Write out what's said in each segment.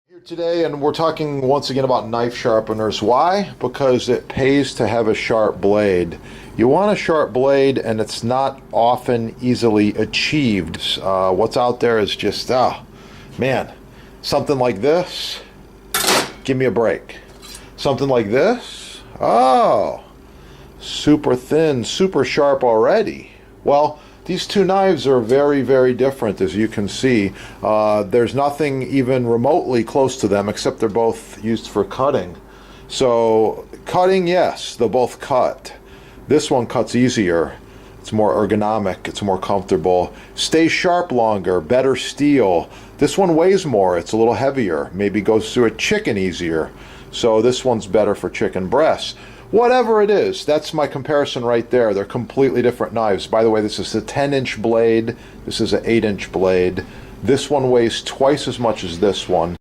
Here today, and we're talking once again about knife sharpeners. Why? Because it pays to have a sharp blade. You want a sharp blade, and it's not often easily achieved. What's out there is just, man, something like this, give me a break. Something like this, super thin, super sharp already. Well, these two knives are very, very different, as you can see. There's nothing even remotely close to them, except they're both used for cutting. So, cutting, yes, they'll both cut. This one cuts easier. It's more ergonomic, it's more comfortable. Stays sharp longer, better steel. This one weighs more, it's a little heavier. Maybe goes through a chicken easier. So this one's better for chicken breasts. Whatever it is, that's my comparison right there. They're completely different knives. By the way, this is a 10-inch blade. This is an 8-inch blade. This one weighs twice as much as this one.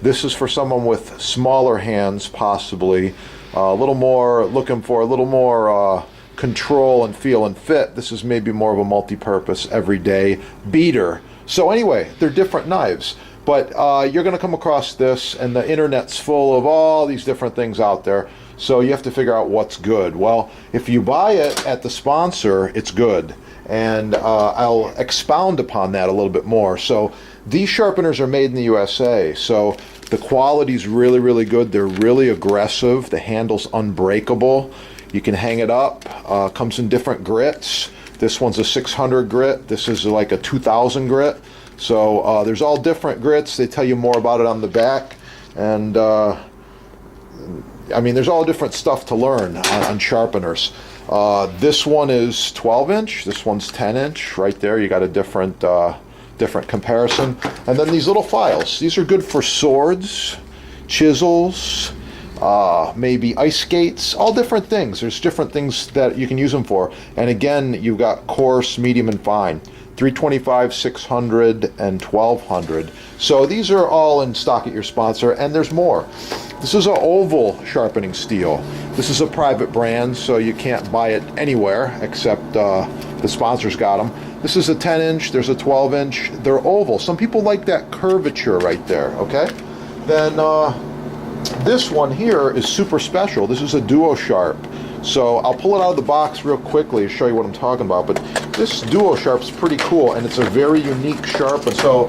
This is for someone with smaller hands, possibly. A little more, looking for a little more control and feel and fit. This is maybe more of a multi-purpose, everyday beater. So anyway, they're different knives. But you're going to come across this, and the internet's full of all these different things out there. So you have to figure out what's good. Well, if you buy it at the sponsor, it's good. And I'll expound upon that a little bit more. So these sharpeners are made in the USA. So the quality's really, really good. They're really aggressive. The handle's unbreakable. You can hang it up. Comes in different grits. This one's a 600 grit. This is like a 2000 grit. So there's all different grits. They tell you more about it on the back. And I mean, there's all different stuff to learn on sharpeners. This one is 12-inch. This one's 10-inch. Right there, you got a different comparison. And then these little files. These are good for swords, chisels, maybe ice skates, all different things. There's different things that you can use them for. And again, you've got coarse, medium, and fine. 325, 600, and 1200. So these are all in stock at your sponsor, and there's more. This is an oval sharpening steel. This is a private brand, so you can't buy it anywhere except the sponsors got them. This is a 10-inch, there's a 12-inch. They're oval. Some people like that curvature right there, okay? Then this one here is super special. This is a Duo Sharp. So I'll pull it out of the box real quickly to show you what I'm talking about. But this Duo Sharp's pretty cool, and it's a very unique sharp. And so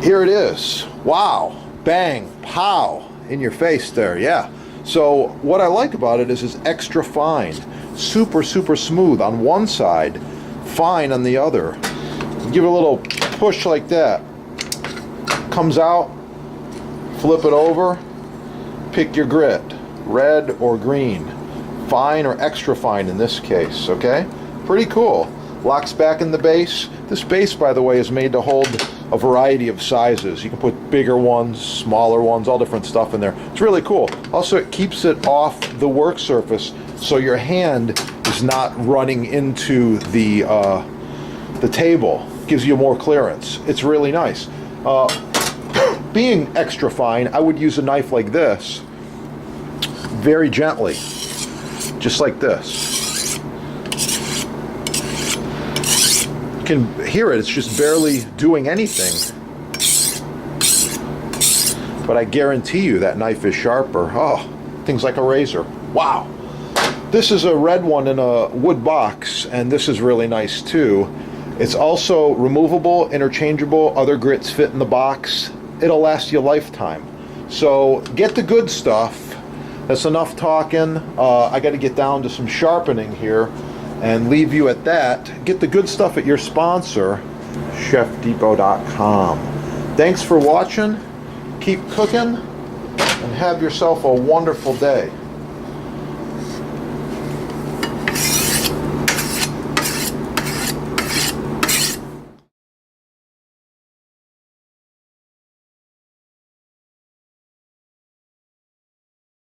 here it is. Wow. Bang. Pow. In your face there. Yeah. So what I like about it is it's extra fine. Super, super smooth on one side. Fine on the other. Give it a little push like that. Comes out. Flip it over. Pick your grit. Red or green. Fine or extra fine in this case, okay? Pretty cool. Locks back in the base. This base, by the way, is made to hold a variety of sizes. You can put bigger ones, smaller ones, all different stuff in there. It's really cool. Also, it keeps it off the work surface, so your hand is not running into the table. Gives you more clearance. It's really nice. Being extra fine, I would use a knife like this very gently. Just like this. You can hear it, it's just barely doing anything. But I guarantee you that knife is sharper. Oh, things like a razor. Wow. This is a red one in a wood box, and this is really nice too. It's also removable, interchangeable, other grits fit in the box. It'll last you a lifetime. So get the good stuff. That's enough talking. I got to get down to some sharpening here and leave you at that. Get the good stuff at your sponsor, chefdepot.com. Thanks for watching. Keep cooking and have yourself a wonderful day.